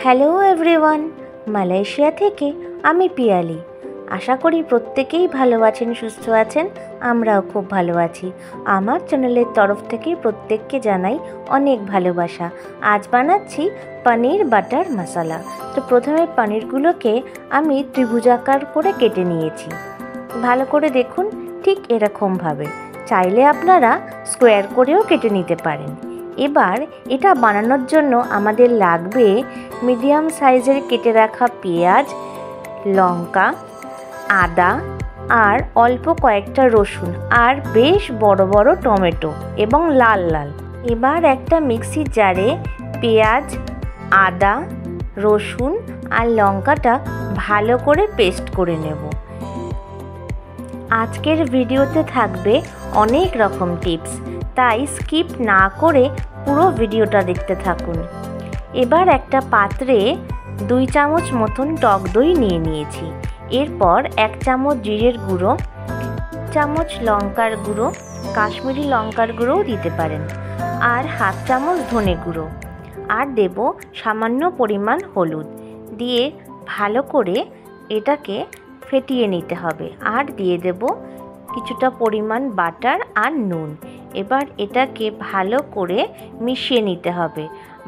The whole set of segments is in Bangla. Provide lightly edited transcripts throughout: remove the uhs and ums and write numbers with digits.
হ্যালো এভরিওয়ান, মালয়েশিয়া থেকে আমি পিয়ালি। আশা করি প্রত্যেকেই ভালো আছেন, সুস্থ আছেন। আমরাও খুব ভালো আছি। আমার চ্যানেলের তরফ থেকে প্রত্যেককে জানাই অনেক ভালোবাসা। আজ বানাচ্ছি পনির বাটার মশলা। তো প্রথমে পনিরগুলোকে আমি ত্রিভুজাকার করে কেটে নিয়েছি। ভালো করে দেখুন, ঠিক এরকমভাবে। চাইলে আপনারা স্কোয়ার করেও কেটে নিতে পারেন। এবার এটা বানানোর জন্য আমাদের লাগবে মিডিয়াম সাইজের কেটে রাখা পেঁয়াজ, লঙ্কা, আদা আর অল্প কয়েকটা রসুন আর বেশ বড় বড় টমেটো এবং লাল লাল। এবার একটা মিক্সির জারে পেঁয়াজ, আদা, রসুন আর লঙ্কাটা ভালো করে পেস্ট করে নেব। আজকের ভিডিওতে থাকবে অনেক রকম টিপস, তাই স্কিপ না করে পুরো ভিডিওটা দেখতে থাকুন। এবার একটা পাত্রে 2 চামচ মতন টক দই নিয়ে নিয়েছি। এরপর 1 চামচ জিরের গুঁড়ো, চামচ লঙ্কার গুঁড়ো, কাশ্মীরি লঙ্কার গুঁড়োও দিতে পারেন, আর 1/2 চামচ ধনে গুঁড়ো, আর দেব সামান্য পরিমাণ হলুদ দিয়ে ভালো করে এটাকে ফেটিয়ে নিতে হবে। আর দিয়ে দেব কিছুটা পরিমাণ বাটার আর নুন। এবার এটাকে ভালো করে মিশিয়ে নিতে হবে।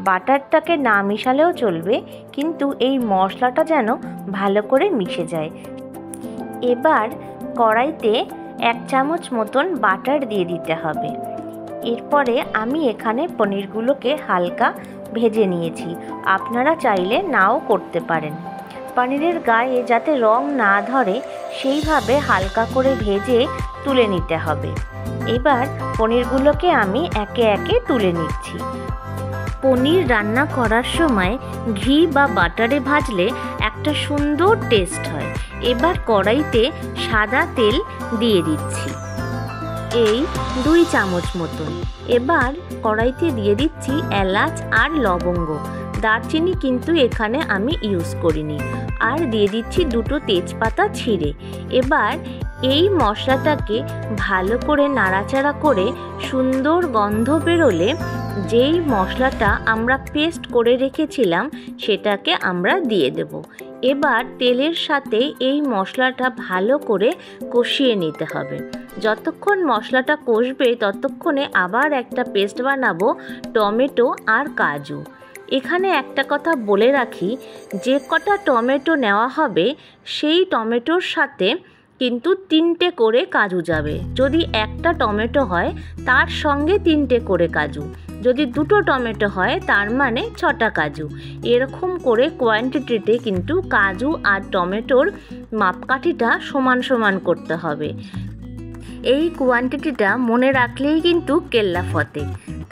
বাটারটাকে না মিশালেও চলবে, কিন্তু এই মশলাটা যেন ভালো করে মিশে যায়। এবার কড়াইতে 1 চামচ মতন বাটার দিয়ে দিতে হবে। এরপরে আমি এখানে পনিরগুলোকে হালকা ভেজে নিয়েছি। আপনারা চাইলে নাও করতে পারেন। পনিরের গায়ে যাতে রং না ধরে সেইভাবে হালকা করে ভেজে তুলে নিতে হবে। এবার পনিরগুলোকে আমি একে একে তুলে নিচ্ছি। পনির রান্না করার সময় ঘি বা বাটারে ভাজলে একটা সুন্দর টেস্ট হয়। এবার কড়াইতে সাদা তেল দিয়ে দিচ্ছি, এই 2 চামচ মতন। এবার কড়াইতে দিয়ে দিচ্ছি এলাচ আর লবঙ্গ। দারচিনি কিন্তু এখানে আমি ইউজ করিনি। আর দিয়ে দিচ্ছি 2টো তেজপাতা ছিঁড়ে। এবার এই মশলাটাকে ভালো করে নাড়াচাড়া করে সুন্দর গন্ধ বেরোলে যেই মশলাটা আমরা পেস্ট করে রেখেছিলাম সেটাকে আমরা দিয়ে দেব। এবার তেলের সাথে এই মশলাটা ভালো করে কষিয়ে নিতে হবে। যতক্ষণ মশলাটা কষবে ততক্ষণে আবার একটা পেস্ট বানাবো টমেটো আর কাজু। এখানে একটা কথা বলে রাখি, যে কটা টমেটো নেওয়া হবে সেই টমেটোর সাথে কিন্তু 3টে করে কাজু যাবে। যদি একটা টমেটো হয় তার সঙ্গে 3টে করে কাজু, যদি 2টো টমেটো হয় তার মানে 6টা কাজু। এরকম করে কোয়ান্টিটিতে কিন্তু কাজু আর টমেটোর মাপকাঠিটা সমান সমান করতে হবে। এই কোয়ান্টিটিটা মনে রাখলেই কিন্তু কেল্লা ফতে।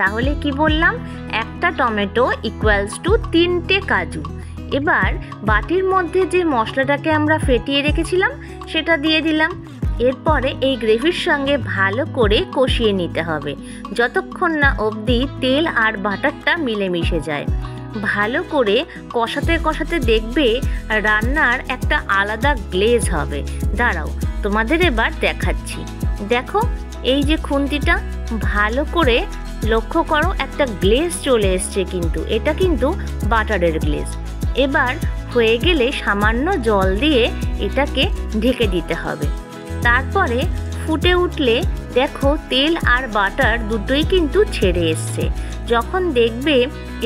তাহলে কি বললাম, একটা টমেটো ইকুয়ালস টু 3টে কাজু। এবার বাটির মধ্যে যে মশলাটাকে আমরা ফেটিয়ে রেখেছিলাম সেটা দিয়ে দিলাম। এরপরে এই গ্রেভির সঙ্গে ভালো করে কষিয়ে নিতে হবে যতক্ষণ না অবধি তেল আর বাটারটা মিলেমিশে যায়। ভালো করে কষাতে কষাতে দেখবে রান্নার একটা আলাদা গ্লেজ হবে। দাঁড়াও, তোমাদের এবার দেখাচ্ছি। দেখো, এই যে খুন্তিটা ভালো করে লক্ষ্য করো, একটা গ্লেজ চলে এসছে, কিন্তু এটা কিন্তু বাটারের গ্লেজ। এবার হয়ে গেলে সামান্য জল দিয়ে এটাকে ঢেকে দিতে হবে। তারপরে ফুটে উঠলে দেখো তেল আর বাটার দুটোই কিন্তু ছেড়ে এসছে। যখন দেখবে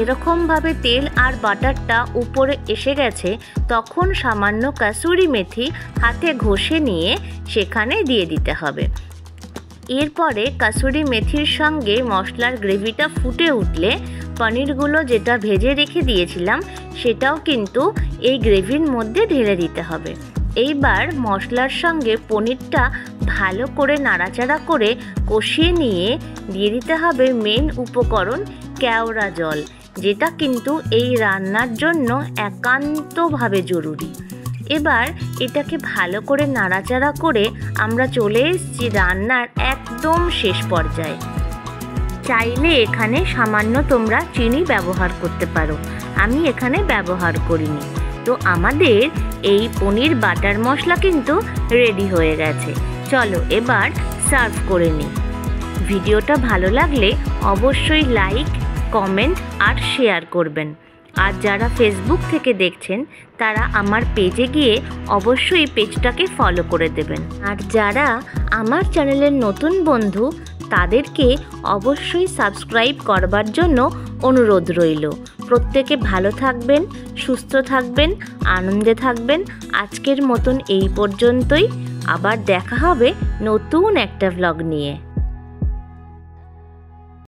এরকমভাবে তেল আর বাটারটা উপরে এসে গেছে তখন সামান্য কাসুরি মেথি হাতে ঘষে নিয়ে সেখানে দিয়ে দিতে হবে। এরপরে কাসুরি মেথির সঙ্গে মশলার গ্রেভিটা ফুটে উঠলে পনিরগুলো যেটা ভেজে রেখে দিয়েছিলাম সেটাও কিন্তু এই গ্রেভির মধ্যে ঢেলে দিতে হবে। এইবার মশলার সঙ্গে পনিরটা ভালো করে নাড়াচাড়া করে কষিয়ে নিয়ে দিয়ে দিতে হবে মেন উপকরণ কেওড়া জল, যেটা কিন্তু এই রান্নার জন্য একান্তভাবে জরুরি। এবার এটাকে ভালো করে নাড়াচাড়া করে আমরা চলে এসেছি রান্নার একদম শেষ পর্যায়ে। চাইলে এখানে সামান্য তোমরা চিনি ব্যবহার করতে পারো, আমি এখানে ব্যবহার করিনি। তো আমাদের এই পনির বাটার মশলা কিন্তু রেডি হয়ে গেছে। চলো এবার সার্ভ করে নিই। ভিডিওটা ভালো লাগলে অবশ্যই লাইক, কমেন্ট আর শেয়ার করবেন। আর যারা ফেসবুক থেকে দেখছেন তারা আমার পেজে গিয়ে অবশ্যই পেজটাকে ফলো করে দেবেন। আর যারা আমার চ্যানেলের নতুন বন্ধু তাদেরকে অবশ্যই সাবস্ক্রাইব করবার জন্য অনুরোধ রইল। প্রত্যেকে ভালো থাকবেন, সুস্থ থাকবেন, আনন্দে থাকবেন। আজকের মতন এই পর্যন্তই। আবার দেখা হবে নতুন একটা ভ্লগ নিয়ে।